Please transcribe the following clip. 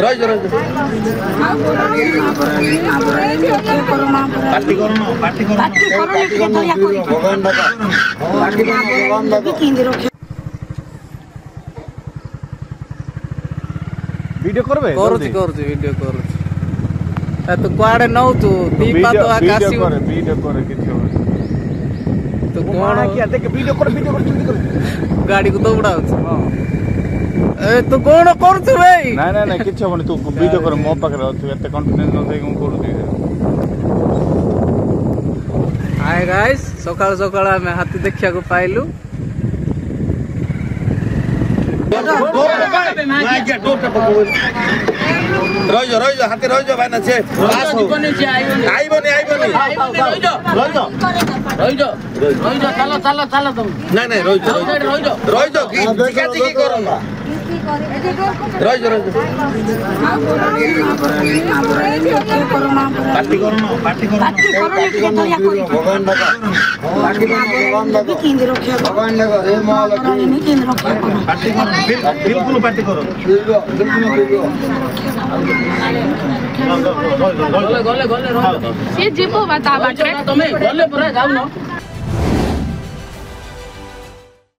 Rois Rois party করো না party করো ভগবান দাদা পার্টি করো ভগবান দাদা ভিডিও করবে করছি ভিডিও করছি তো কুଆଡେ ନଉ ତୁ ଦୀପା ତ ଆକାଶୀ ভিডিও করে কিছু হবে তো কোন কি দেখ ভিডিও করে জলদি করে গাড়ি को দৌড়াଉଛି এ তো কোন করছ ভাই না কিছু হবনি তু ভিডিও করে ମୋ ପାଖରେ ଅଛି ଏତେ କନଫିଡେନ୍ସ ନଥାଇ ମୁଁ କରୁଛି ହାय ଗାଇସ୍ ସକାଳ ସକାଳ ଆମେ ହାତୀ ଦେଖିବାକୁ ପାଇଲୁ রইজ হাতে রইজ ভাই না সে আইবনি চালো তুমি না রইজ কি করো না রইজ পার্টি করো না ভগবান দাদা পার্টি করো ভগবান দাদা ভগবান দাদা হে মা লক্ষ্মী পার্টি করো बिल्कुल पार्टी करो गले ये जीवो बता बाटे तमे गले पर जाऊ न